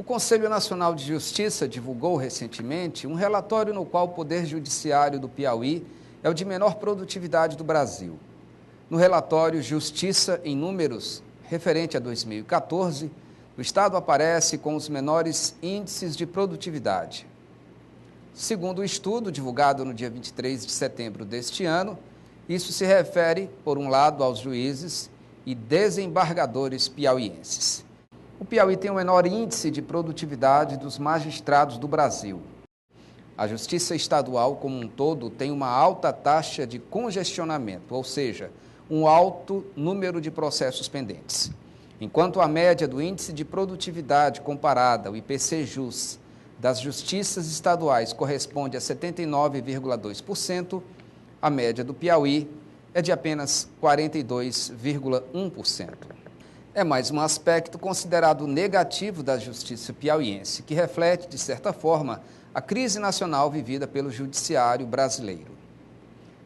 O Conselho Nacional de Justiça divulgou recentemente um relatório no qual o Poder Judiciário do Piauí é o de menor produtividade do Brasil. No relatório Justiça em Números, referente a 2014, o Estado aparece com os menores índices de produtividade. Segundo o estudo divulgado no dia 23 de setembro deste ano, isso se refere, por um lado, aos juízes e desembargadores piauienses. O Piauí tem o menor índice de produtividade dos magistrados do Brasil. A Justiça Estadual, como um todo, tem uma alta taxa de congestionamento, ou seja, um alto número de processos pendentes. Enquanto a média do Índice de Produtividade comparada, o IPC-JUS, das justiças estaduais corresponde a 79,2%, a média do Piauí é de apenas 42,1%. É mais um aspecto considerado negativo da justiça piauiense, que reflete, de certa forma, a crise nacional vivida pelo judiciário brasileiro.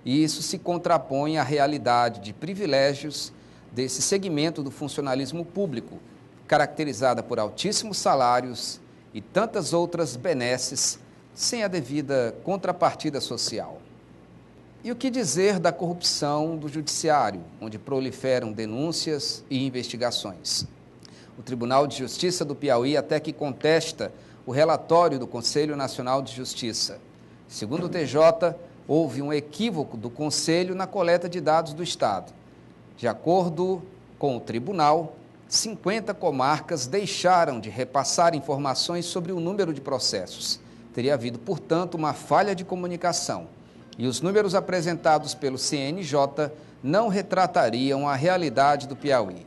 E isso se contrapõe à realidade de privilégios desse segmento do funcionalismo público, caracterizada por altíssimos salários e tantas outras benesses sem a devida contrapartida social. E o que dizer da corrupção do judiciário, onde proliferam denúncias e investigações? O Tribunal de Justiça do Piauí até que contesta o relatório do Conselho Nacional de Justiça. Segundo o TJ, houve um equívoco do Conselho na coleta de dados do Estado. De acordo com o tribunal, 50 comarcas deixaram de repassar informações sobre o número de processos. Teria havido, portanto, uma falha de comunicação. E os números apresentados pelo CNJ não retratariam a realidade do Piauí.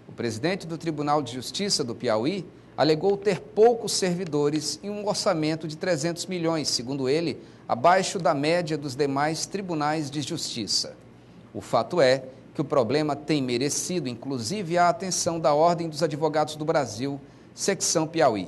O presidente do Tribunal de Justiça do Piauí alegou ter poucos servidores e um orçamento de 300 milhões, segundo ele, abaixo da média dos demais tribunais de justiça. O fato é que o problema tem merecido, inclusive, a atenção da Ordem dos Advogados do Brasil, secção Piauí.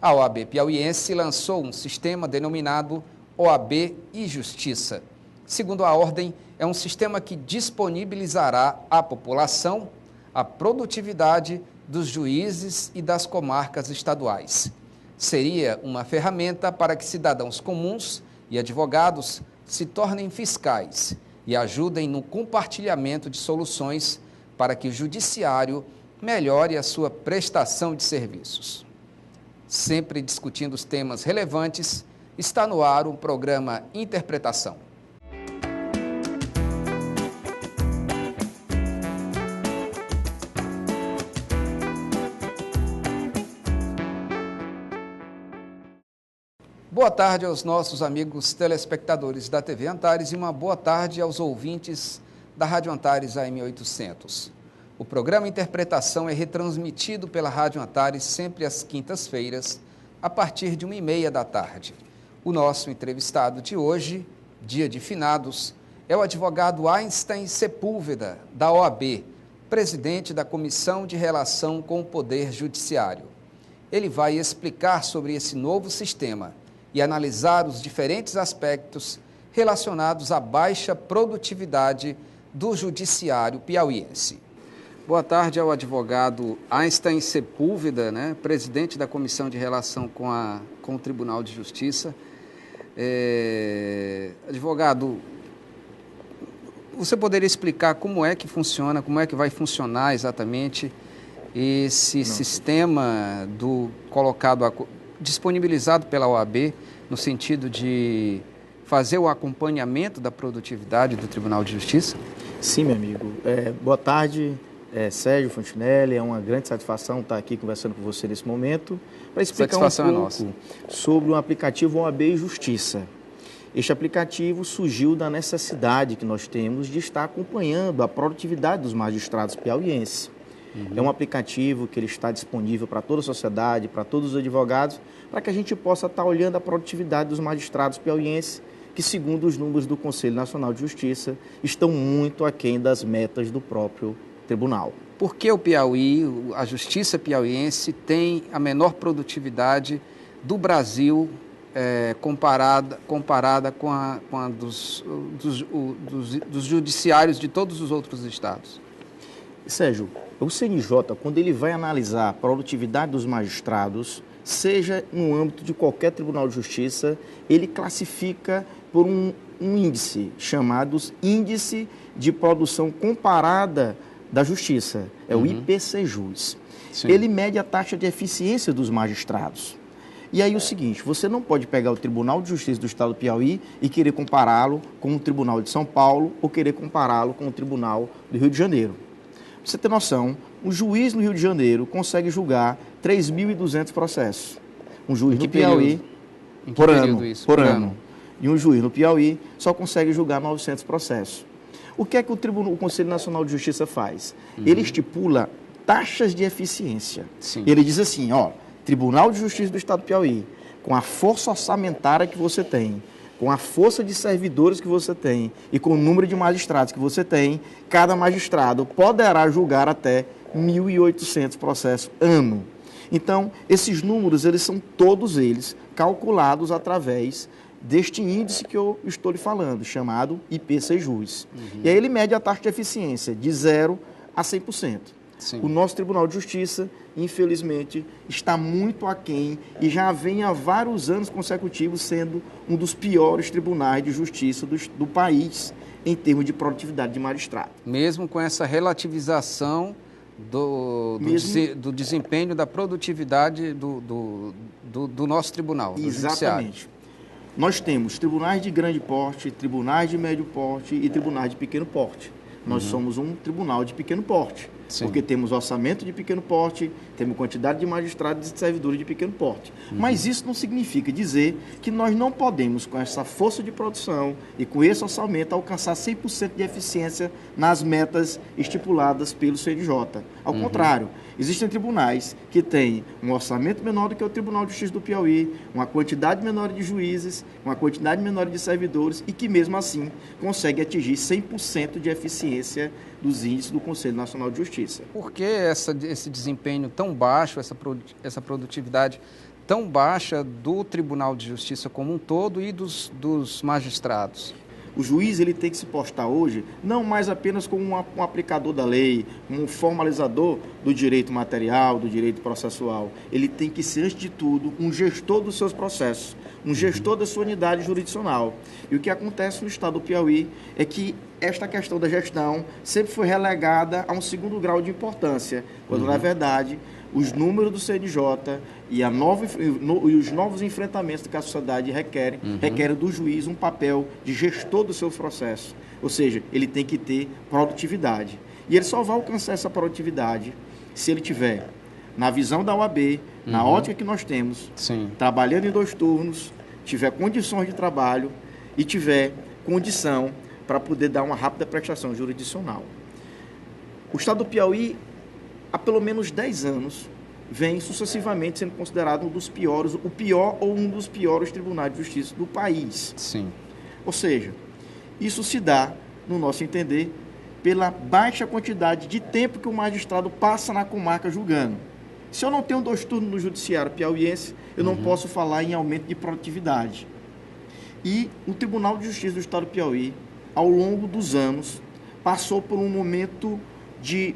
A OAB piauiense lançou um sistema denominado OAB e Justiça. Segundo a Ordem, é um sistema que disponibilizará à população a produtividade dos juízes e das comarcas estaduais. Seria uma ferramenta para que cidadãos comuns e advogados se tornem fiscais e ajudem no compartilhamento de soluções para que o judiciário melhore a sua prestação de serviços. Sempre discutindo os temas relevantes, está no ar o programa Interpretação. Boa tarde aos nossos amigos telespectadores da TV Antares e uma boa tarde aos ouvintes da Rádio Antares AM 800. O programa Interpretação é retransmitido pela Rádio Antares sempre às quintas-feiras, a partir de 1h30 da tarde. O nosso entrevistado de hoje, dia de finados, é o advogado Einstein Sepúlveda, da OAB, presidente da Comissão de Relação com o Poder Judiciário. Ele vai explicar sobre esse novo sistema e analisar os diferentes aspectos relacionados à baixa produtividade do judiciário piauiense. Boa tarde ao advogado Einstein Sepúlveda, presidente da Comissão de Relação com o Tribunal de Justiça. Advogado, você poderia explicar como é que funciona, como é que vai funcionar exatamente esse sistema disponibilizado pela OAB, no sentido de fazer o acompanhamento da produtividade do Tribunal de Justiça? Sim, meu amigo. Boa tarde, Sérgio Fontinelli. É uma grande satisfação estar aqui conversando com você nesse momento para explicar um pouco sobre o aplicativo OAB e Justiça. Este aplicativo surgiu da necessidade que nós temos de estar acompanhando a produtividade dos magistrados piauienses. É um aplicativo que ele está disponível para toda a sociedade, para todos os advogados, para que a gente possa estar olhando a produtividade dos magistrados piauienses, que, segundo os números do Conselho Nacional de Justiça, estão muito aquém das metas do próprio tribunal. Por que o Piauí, a justiça piauiense, tem a menor produtividade do Brasil comparada com a dos judiciários de todos os outros estados? Sérgio, o CNJ, quando ele vai analisar a produtividade dos magistrados, seja no âmbito de qualquer Tribunal de Justiça, ele classifica por um índice chamado Índice de Produção Comparada da Justiça, é o IPCJus. Ele mede a taxa de eficiência dos magistrados. E aí o seguinte, você não pode pegar o Tribunal de Justiça do Estado do Piauí e querer compará-lo com o Tribunal de São Paulo ou querer compará-lo com o Tribunal do Rio de Janeiro. Pra você ter noção, um juiz no Rio de Janeiro consegue julgar 3.200 processos. Um juiz no Piauí, por ano. E um juiz no Piauí só consegue julgar 900 processos. O que é que o Conselho Nacional de Justiça faz? Ele estipula taxas de eficiência. Ele diz assim, ó, Tribunal de Justiça do Estado do Piauí, com a força orçamentária que você tem, com a força de servidores que você tem e com o número de magistrados que você tem, cada magistrado poderá julgar até 1.800 processos ano. Então, esses números, eles são todos eles calculados através deste índice que eu estou lhe falando, chamado IPCJus. E aí ele mede a taxa de eficiência de 0 a 100%. O nosso Tribunal de Justiça, infelizmente, está muito aquém e já vem há vários anos consecutivos sendo um dos piores tribunais de justiça do país em termos de produtividade de magistrado. Mesmo com essa relativização do desempenho da produtividade do nosso tribunal, do Exatamente. Nós temos tribunais de grande porte, tribunais de médio porte e tribunais de pequeno porte. Nós somos um tribunal de pequeno porte, porque temos orçamento de pequeno porte, temos quantidade de magistrados e de servidores de pequeno porte. Mas isso não significa dizer que nós não podemos, com essa força de produção e com esse orçamento, alcançar 100% de eficiência nas metas estipuladas pelo CNJ. Ao contrário, existem tribunais que têm um orçamento menor do que o Tribunal de Justiça do Piauí, uma quantidade menor de juízes, uma quantidade menor de servidores e que, mesmo assim, conseguem atingir 100% de eficiência dos índices do Conselho Nacional de Justiça. Por que esse desempenho tão baixo, essa produtividade tão baixa do Tribunal de Justiça como um todo e dos magistrados? O juiz ele tem que se postar hoje não mais apenas como um aplicador da lei, um formalizador do direito material, do direito processual. Ele tem que ser, antes de tudo, um gestor dos seus processos, um gestor da sua unidade jurisdicional. E o que acontece no estado do Piauí é que esta questão da gestão sempre foi relegada a um segundo grau de importância, quando, na verdade, os números do CNJ e os novos enfrentamentos que a sociedade requerem do juiz um papel de gestor dos seus processos. Ou seja, ele tem que ter produtividade. E ele só vai alcançar essa produtividade se ele tiver, na visão da OAB, na ótica que nós temos, trabalhando em 2 turnos, tiver condições de trabalho e tiver condição para poder dar uma rápida prestação jurisdicional. O estado do Piauí, há pelo menos 10 anos, vem sucessivamente sendo considerado um dos piores, o pior ou um dos piores tribunais de justiça do país. Ou seja, isso se dá, no nosso entender, pela baixa quantidade de tempo que o magistrado passa na comarca julgando. Se eu não tenho 2 turnos no judiciário piauiense, eu não posso falar em aumento de produtividade. E o Tribunal de Justiça do Estado do Piauí, ao longo dos anos, passou por um momento de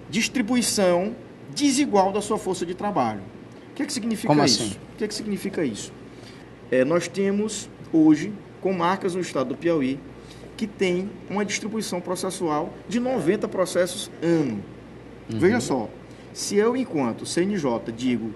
distribuição desigual da sua força de trabalho. O que é que significa isso? Assim? O que é que significa isso? Nós temos hoje comarcas no estado do Piauí que tem uma distribuição processual de 90 processos ano. Veja só, se eu, enquanto CNJ, digo,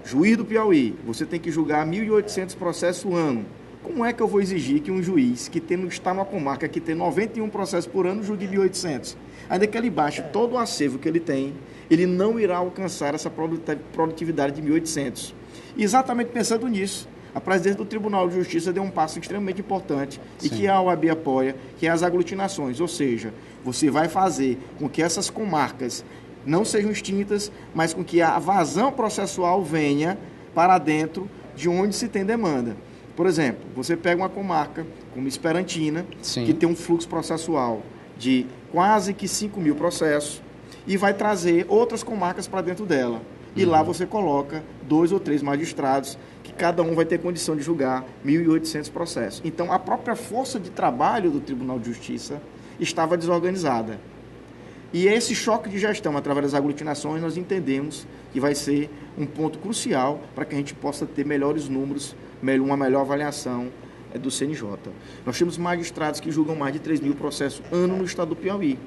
juiz do Piauí, você tem que julgar 1.800 processos ano, como é que eu vou exigir que um juiz que está numa comarca que tem 91 processos por ano julgue 1.800? Ainda que ele baixe todo o acervo que ele tem, ele não irá alcançar essa produtividade de 1.800. E exatamente pensando nisso, a presidência do Tribunal de Justiça deu um passo extremamente importante e que a OAB apoia, que é as aglutinações, ou seja, você vai fazer com que essas comarcas não sejam extintas, mas com que a vazão processual venha para dentro de onde se tem demanda. Por exemplo, você pega uma comarca como Esperantina, que tem um fluxo processual de quase que 5.000 processos, e vai trazer outras comarcas para dentro dela. E lá você coloca 2 ou 3 magistrados, que cada um vai ter condição de julgar 1.800 processos. Então, a própria força de trabalho do Tribunal de Justiça estava desorganizada. E esse choque de gestão, através das aglutinações, nós entendemos que vai ser um ponto crucial para que a gente possa ter melhores números, uma melhor avaliação do CNJ. Nós temos magistrados que julgam mais de 3 mil processos ano no estado do Piauí.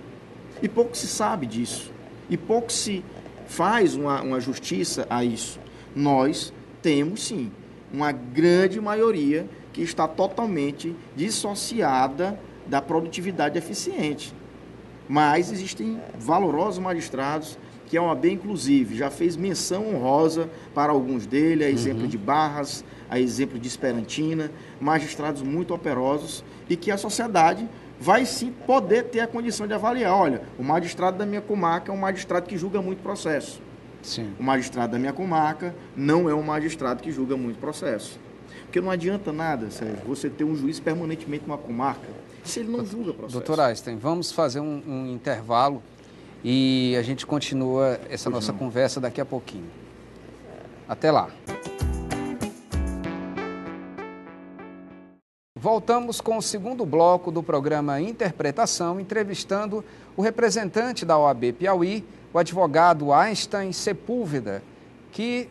E pouco se sabe disso. E pouco se faz uma justiça a isso. Nós temos, sim, uma grande maioria que está totalmente dissociada da produtividade eficiente. Mas existem valorosos magistrados que a OAB, inclusive, já fez menção honrosa para alguns deles, a exemplo de Barras, a exemplo de Esperantina, magistrados muito operosos e que a sociedade vai sim poder ter a condição de avaliar. Olha, o magistrado da minha comarca é um magistrado que julga muito processo. Sim. O magistrado da minha comarca não é um magistrado que julga muito processo. Porque não adianta nada, Sérgio, você ter um juiz permanentemente numa comarca se ele não julga processo. Doutor Einstein, vamos fazer um intervalo e a gente continua essa nossa conversa daqui a pouquinho. Até lá. Voltamos com o segundo bloco do programa Interpretação, entrevistando o representante da OAB Piauí, o advogado Einstein Sepúlveda, que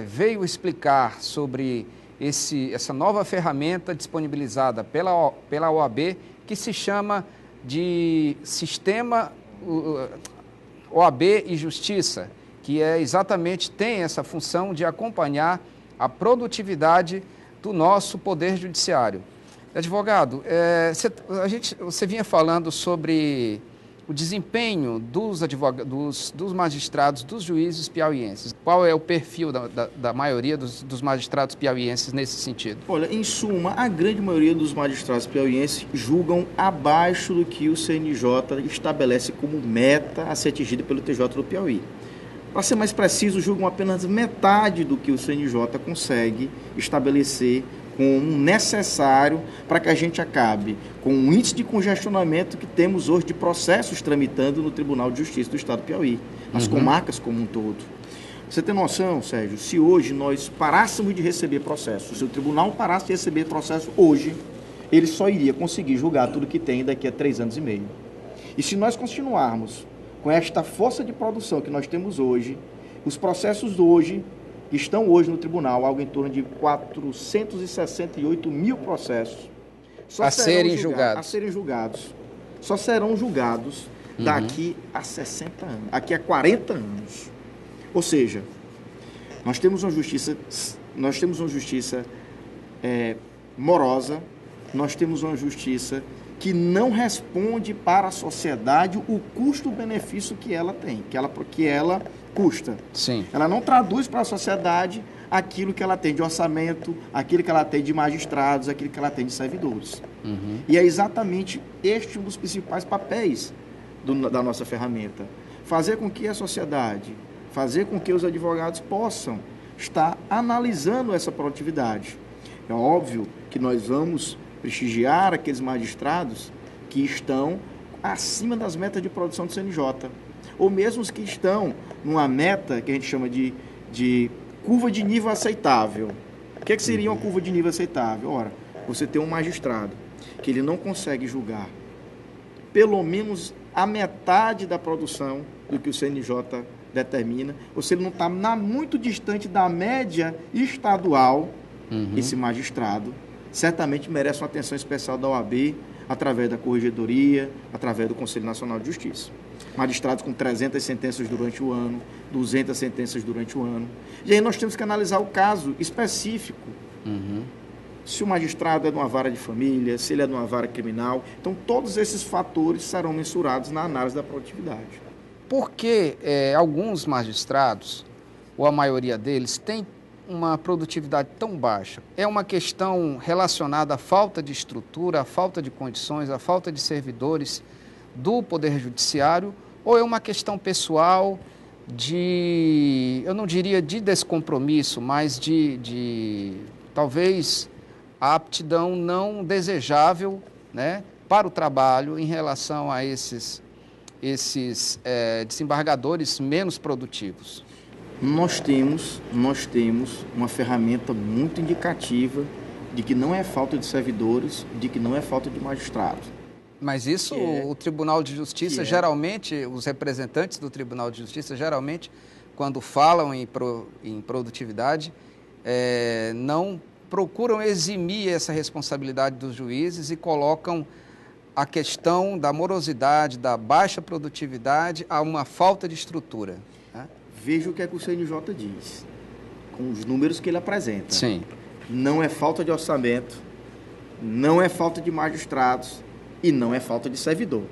veio explicar sobre essa nova ferramenta disponibilizada pela OAB, que se chama de Sistema OAB e Justiça, que tem essa função de acompanhar a produtividade do nosso Poder Judiciário. Advogado, você vinha falando sobre o desempenho dos magistrados, dos juízes piauienses. Qual é o perfil da maioria dos magistrados piauienses nesse sentido? Olha, em suma, a grande maioria dos magistrados piauienses julgam abaixo do que o CNJ estabelece como meta a ser atingida pelo TJ do Piauí. Para ser mais preciso, julgam apenas metade do que o CNJ consegue estabelecer como necessário para que a gente acabe com o índice de congestionamento que temos hoje de processos tramitando no Tribunal de Justiça do Estado do Piauí, nas comarcas como um todo. Você tem noção, Sérgio, se hoje nós parássemos de receber processos, se o tribunal parasse de receber processos hoje, ele só iria conseguir julgar tudo que tem daqui a 3 anos e meio. E se nós continuarmos com esta força de produção que nós temos hoje, os processos hoje estão hoje no tribunal, algo em torno de 468 mil processos a serem julgados. Só serão julgados daqui a 60 anos, daqui a 40 anos. Ou seja, nós temos uma justiça morosa, nós temos uma justiça que não responde para a sociedade o custo-benefício que ela tem, que ela custa. Sim. Ela não traduz para a sociedade aquilo que ela tem de orçamento, aquilo que ela tem de magistrados, aquilo que ela tem de servidores. E é exatamente este um dos principais papéis da nossa ferramenta. Fazer com que a sociedade, fazer com que os advogados possam estar analisando essa produtividade. É óbvio que nós vamos prestigiar aqueles magistrados que estão acima das metas de produção do CNJ, ou mesmo os que estão numa meta que a gente chama de curva de nível aceitável. O que seria uma curva de nível aceitável? Ora, você tem um magistrado que ele não consegue julgar pelo menos a metade da produção do que o CNJ determina, ou se ele não está muito distante da média estadual, esse magistrado certamente merece uma atenção especial da OAB, através da Corregedoria, através do Conselho Nacional de Justiça. Magistrados com 300 sentenças durante o ano, 200 sentenças durante o ano. E aí nós temos que analisar o caso específico. Se o magistrado é de uma vara de família, se ele é de uma vara criminal. Então, todos esses fatores serão mensurados na análise da produtividade. Por que alguns magistrados, ou a maioria deles, tem uma produtividade tão baixa? É uma questão relacionada à falta de estrutura, à falta de condições, à falta de servidores do Poder Judiciário, ou é uma questão pessoal eu não diria de descompromisso, mas de talvez a aptidão não desejável, né, para o trabalho em relação a esses desembargadores menos produtivos? Nós temos uma ferramenta muito indicativa de que não é falta de servidores, de que não é falta de magistrados. Mas isso, o Tribunal de Justiça, geralmente, os representantes do Tribunal de Justiça, geralmente, quando falam em produtividade, não procuram eximir essa responsabilidade dos juízes e colocam a questão da morosidade, da baixa produtividade a uma falta de estrutura. Né? Veja o que é que o CNJ diz, com os números que ele apresenta. Sim. Não é falta de orçamento, não é falta de magistrados e não é falta de servidor.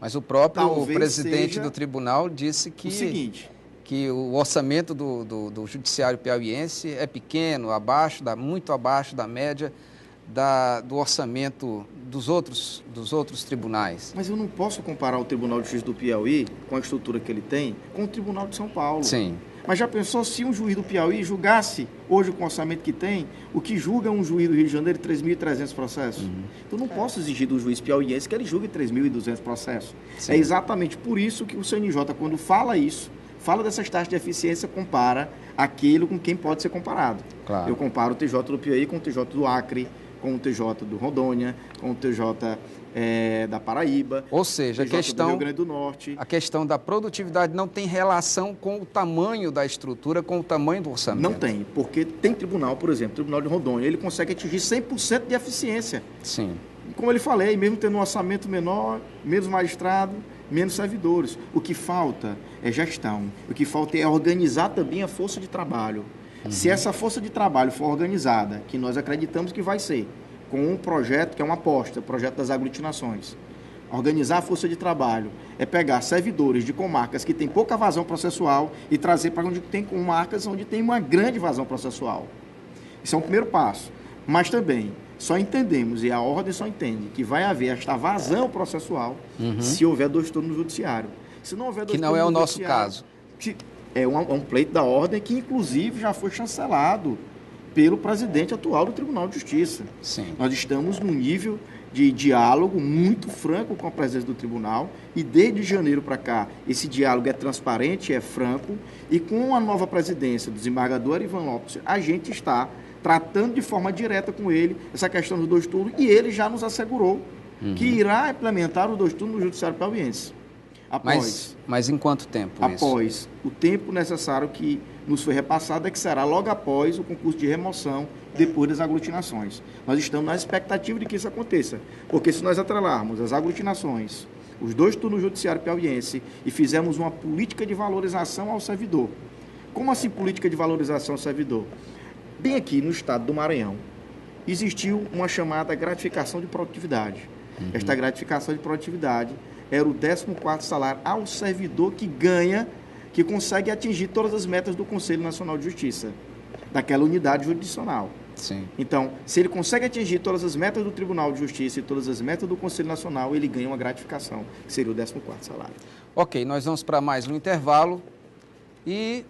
Mas o próprio presidente do tribunal disse que... o seguinte... que o orçamento do judiciário piauiense é pequeno, muito abaixo da média do orçamento dos outros tribunais. Mas eu não posso comparar o Tribunal de Justiça do Piauí, com a estrutura que ele tem, com o Tribunal de São Paulo. Sim. Mas já pensou se um juiz do Piauí julgasse, hoje com o orçamento que tem, o que julga um juiz do Rio de Janeiro, 3.300 processos? Então não posso exigir do juiz piauiense que ele julgue 3.200 processos. Sim. É exatamente por isso que o CNJ, quando fala isso, fala dessas taxas de eficiência, compara aquilo com quem pode ser comparado. Claro. Eu comparo o TJ do Piauí com o TJ do Acre, com o TJ do Rondônia, com o TJ da Paraíba. Ou seja, do Rio Grande do Norte. A questão da produtividade não tem relação com o tamanho da estrutura, com o tamanho do orçamento. Não tem, porque tem tribunal, por exemplo, o Tribunal de Rondônia, ele consegue atingir 100% de eficiência. Sim. Como eu falei, mesmo tendo um orçamento menor, menos magistrado, menos servidores. O que falta é gestão. O que falta é organizar também a força de trabalho. Se essa força de trabalho for organizada, que nós acreditamos que vai ser, com um projeto que é uma aposta, o projeto das aglutinações. Organizar a força de trabalho é pegar servidores de comarcas que têm pouca vazão processual e trazer para onde tem comarcas onde tem uma grande vazão processual. Isso é um primeiro passo. Mas também só entendemos, e a ordem só entende, que vai haver esta vazão processual se houver 2 turnos no judiciário. Se não houver 2 turnos no judiciário... Que não é o nosso caso. É um pleito da ordem que, inclusive, já foi chancelado pelo presidente atual do Tribunal de Justiça. Sim. Nós estamos num nível de diálogo muito franco com a presidência do tribunal e, desde janeiro para cá, esse diálogo é transparente, é franco, e com a nova presidência do desembargador Ivan Lopes, a gente está tratando de forma direta com ele essa questão dos 2 turnos, e ele já nos assegurou que irá implementar os 2 turnos no Judiciário Piauiense. Mas em quanto tempo isso? Após o tempo necessário que nos foi repassado, é que será logo após o concurso de remoção, depois das aglutinações. Nós estamos na expectativa de que isso aconteça, porque se nós atrelarmos as aglutinações, os 2 turnos no Judiciário Piauiense, e fizermos uma política de valorização ao servidor. Como assim política de valorização ao servidor? Bem aqui no estado do Maranhão, existiu uma chamada gratificação de produtividade. Esta gratificação de produtividade era o 14º salário ao servidor que ganha, que consegue atingir todas as metas do Conselho Nacional de Justiça, daquela unidade jurisdicional. Sim. Então, se ele consegue atingir todas as metas do Tribunal de Justiça e todas as metas do Conselho Nacional, ele ganha uma gratificação, que seria o 14º salário. Ok, nós vamos para mais um intervalo e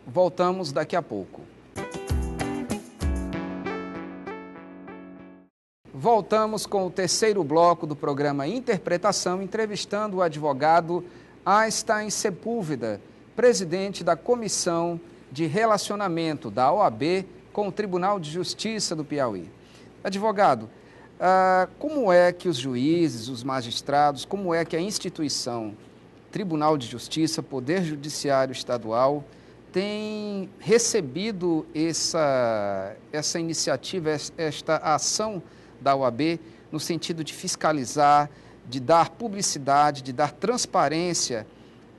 voltamos daqui a pouco. Voltamos com o 3º bloco do programa Interpretação, entrevistando o advogado Einstein Sepúlveda, presidente da Comissão de Relacionamento da OAB com o Tribunal de Justiça do Piauí. Advogado, como é que os juízes, os magistrados, como é que a instituição Tribunal de Justiça, Poder Judiciário Estadual, tem recebido essa iniciativa, esta ação da OAB, no sentido de fiscalizar, de dar publicidade, de dar transparência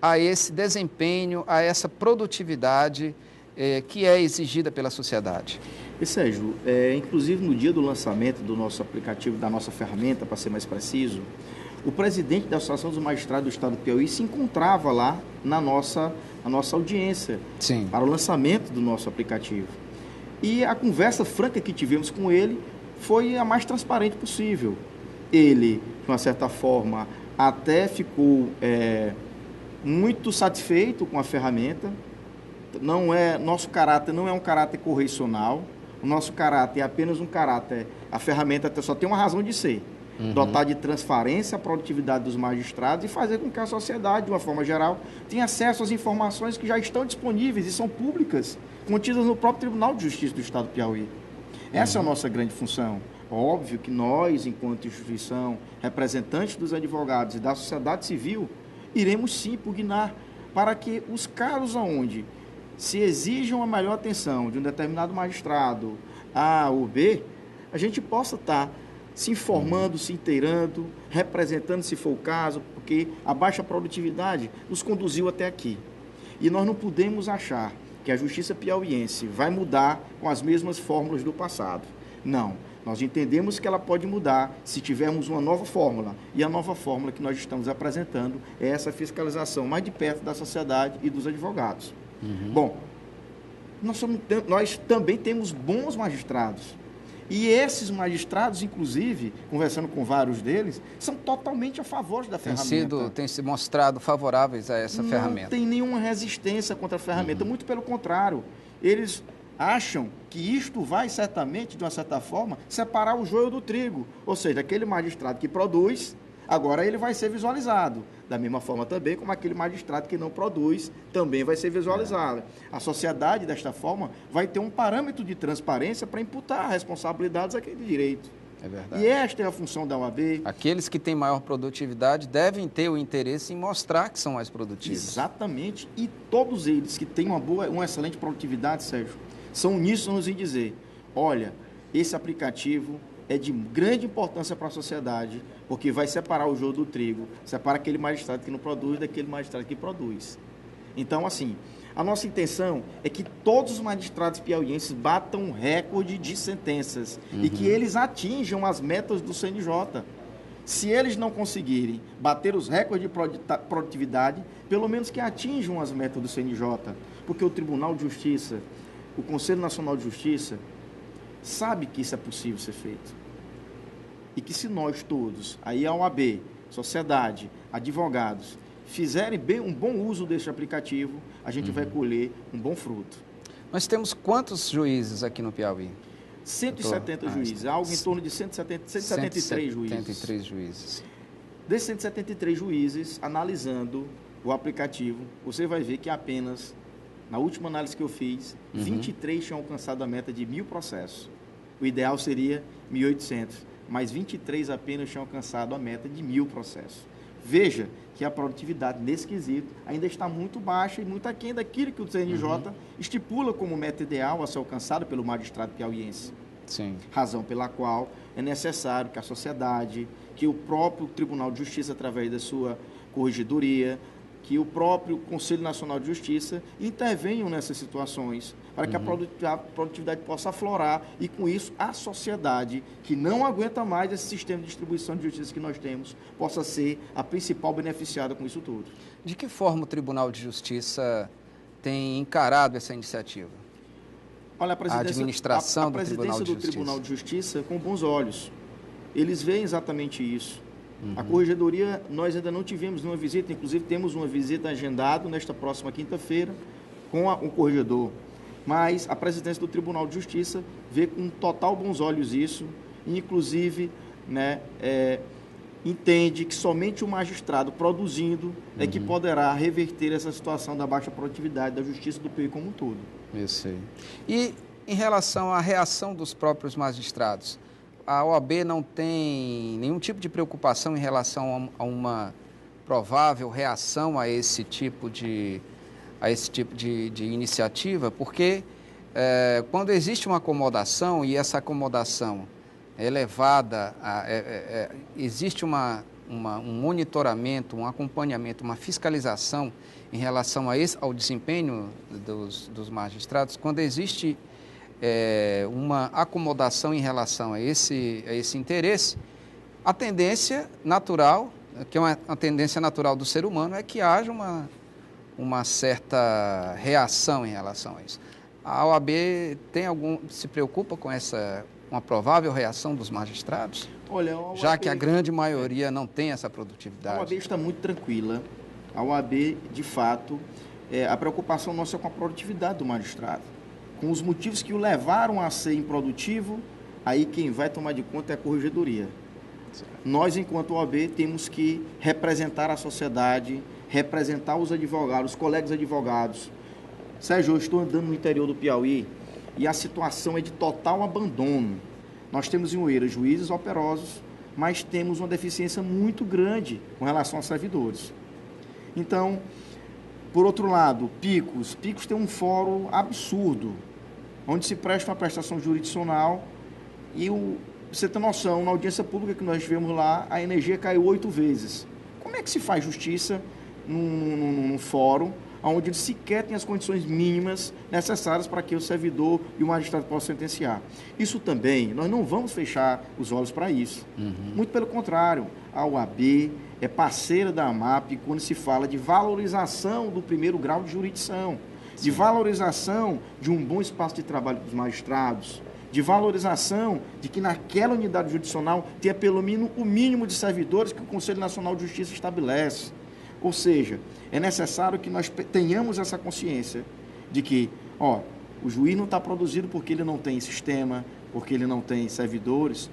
a esse desempenho, a essa produtividade que é exigida pela sociedade? E Sérgio, inclusive no dia do lançamento do nosso aplicativo, da nossa ferramenta, para ser mais preciso, o presidente da Associação dos Magistrados do Estado do Piauí se encontrava lá na nossa audiência. Sim. Para o lançamento do nosso aplicativo. E a conversa franca que tivemos com ele foi a mais transparente possível. Ele, de uma certa forma, até ficou muito satisfeito com a ferramenta. Nosso caráter não é um caráter correcional, o nosso caráter é apenas um caráter, a ferramenta só tem uma razão de ser, dotar de transparência a produtividade dos magistrados e fazer com que a sociedade, de uma forma geral, tenha acesso às informações que já estão disponíveis e são públicas, contidas no próprio Tribunal de Justiça do Estado do Piauí. Essa é a nossa grande função. Óbvio que nós, enquanto instituição, representantes dos advogados e da sociedade civil, iremos sim impugnar para que os casos onde se exijam a maior atenção de um determinado magistrado A ou B, a gente possa estar se informando, se inteirando, representando, se for o caso, porque a baixa produtividade nos conduziu até aqui. E nós não podemos achar que a justiça piauiense vai mudar com as mesmas fórmulas do passado. Não. Nós entendemos que ela pode mudar se tivermos uma nova fórmula. E a nova fórmula que nós estamos apresentando é essa fiscalização mais de perto da sociedade e dos advogados. Bom, nós também temos bons magistrados. E esses magistrados, inclusive, conversando com vários deles, são totalmente a favor da ferramenta. Tem se mostrado favoráveis a essa ferramenta. Não tem nenhuma resistência contra a ferramenta, muito pelo contrário. Eles acham que isto vai certamente, de uma certa forma, separar o joio do trigo. Ou seja, aquele magistrado que produz, agora ele vai ser visualizado. Da mesma forma também como aquele magistrado que não produz, também vai ser visualizado. A sociedade, desta forma, vai ter um parâmetro de transparência para imputar responsabilidades àquele direito. É verdade. E esta é a função da OAB. Aqueles que têm maior produtividade devem ter o interesse em mostrar que são mais produtivos. Exatamente. E todos eles que têm uma excelente produtividade, Sérgio, são uníssonos em dizer, olha, esse aplicativo é de grande importância para a sociedade, porque vai separar o joio do trigo, separa aquele magistrado que não produz daquele magistrado que produz. Então, assim, a nossa intenção é que todos os magistrados piauienses batam um recorde de sentenças e que eles atinjam as metas do CNJ. Se eles não conseguirem bater os recordes de produtividade, pelo menos que atinjam as metas do CNJ, porque o Tribunal de Justiça, o Conselho Nacional de Justiça, sabe que isso é possível ser feito. E que se nós todos, aí a OAB, sociedade, advogados, fizerem um bom uso deste aplicativo, a gente vai colher um bom fruto. Nós temos quantos juízes aqui no Piauí? 170 juízes, algo em torno de 173 juízes. 173 juízes. Desses 173 juízes, analisando o aplicativo, você vai ver que apenas, na última análise que eu fiz, 23 tinham alcançado a meta de 1.000 processos. O ideal seria 1.800, mas 23 apenas tinham alcançado a meta de 1.000 processos. Veja que a produtividade nesse quesito ainda está muito baixa e muito aquém daquilo que o CNJ estipula como meta ideal a ser alcançada pelo magistrado piauiense. Sim. Razão pela qual é necessário que a sociedade, que o próprio Tribunal de Justiça, através da sua corregedoria, que o próprio Conselho Nacional de Justiça intervenham nessas situações para que a produtividade possa aflorar e, com isso, a sociedade, que não aguenta mais esse sistema de distribuição de justiça que nós temos, possa ser a principal beneficiada com isso tudo. De que forma o Tribunal de Justiça tem encarado essa iniciativa? Olha, a administração do Tribunal de Justiça com bons olhos. Eles veem exatamente isso. A corregedoria, nós ainda não tivemos nenhuma visita, inclusive temos uma visita agendada nesta próxima quinta-feira com o corregedor. Mas a presidência do Tribunal de Justiça vê com total bons olhos isso, e inclusive, né, entende que somente o magistrado produzindo é que poderá reverter essa situação da baixa produtividade da justiça do Piauí como um todo. Isso aí. E em relação à reação dos próprios magistrados, a OAB não tem nenhum tipo de preocupação em relação a uma provável reação a esse tipo de iniciativa, porque quando existe uma acomodação e essa acomodação é levada, existe um monitoramento, um acompanhamento, uma fiscalização em relação ao desempenho dos magistrados, quando existe uma acomodação em relação a esse interesse, a tendência natural, que é uma tendência natural do ser humano, é que haja uma certa reação em relação a isso. A OAB se preocupa com uma provável reação dos magistrados? Olha, a OAB, já que a grande maioria não tem essa produtividade. A OAB está muito tranquila. A OAB, de fato, a preocupação nossa é com a produtividade do magistrado. Com os motivos que o levaram a ser improdutivo, aí quem vai tomar de conta é a corregedoria. Nós, enquanto OAB, temos que representar a sociedade, representar os advogados, os colegas advogados. Sérgio, eu estou andando no interior do Piauí e a situação é de total abandono. Nós temos em Oeiras juízes operosos, mas temos uma deficiência muito grande com relação aos servidores. Então, por outro lado, Picos tem um fórum absurdo, onde se presta uma prestação jurisdicional e, você tem noção, na audiência pública que nós tivemos lá, a energia caiu 8 vezes. Como é que se faz justiça num fórum onde ele sequer tem as condições mínimas necessárias para que o servidor e o magistrado possam sentenciar? Isso também, nós não vamos fechar os olhos para isso. Muito pelo contrário, a OAB é parceira da AMAP quando se fala de valorização do primeiro grau de jurisdição, de valorização de um bom espaço de trabalho dos magistrados, de valorização de que naquela unidade jurisdicional tenha pelo menos o mínimo de servidores que o Conselho Nacional de Justiça estabelece. Ou seja, é necessário que nós tenhamos essa consciência de que, o juiz não está produzido porque ele não tem sistema, porque ele não tem servidores.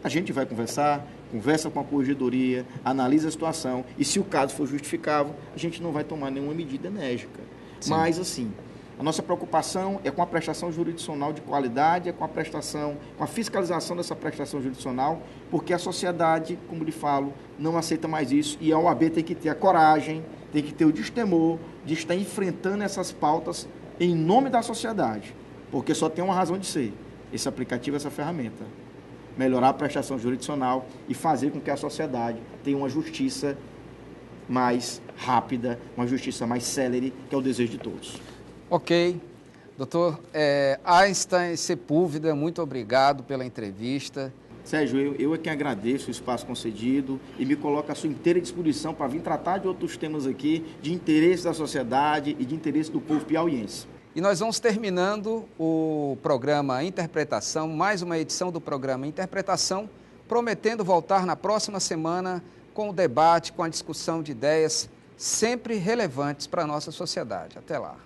A gente vai conversa com a corregedoria, analisa a situação e, se o caso for justificável, a gente não vai tomar nenhuma medida enérgica. Sim. Mas, assim, a nossa preocupação é com a prestação jurisdicional de qualidade, é com a fiscalização dessa prestação jurisdicional, porque a sociedade, como lhe falo, não aceita mais isso e a OAB tem que ter a coragem, tem que ter o destemor de estar enfrentando essas pautas em nome da sociedade, porque só tem uma razão de ser, esse aplicativo, essa ferramenta. Melhorar a prestação jurisdicional e fazer com que a sociedade tenha uma justiça mais rápida, uma justiça mais célere, que é o desejo de todos. Ok. Doutor Einstein Sepúlveda, muito obrigado pela entrevista. Sérgio, eu é quem agradeço o espaço concedido e me coloco à sua inteira disposição para vir tratar de outros temas aqui de interesse da sociedade e de interesse do povo piauiense. E nós vamos terminando o programa Interpretação, mais uma edição do programa Interpretação, prometendo voltar na próxima semana com o debate, com a discussão de ideias sempre relevantes para a nossa sociedade. Até lá.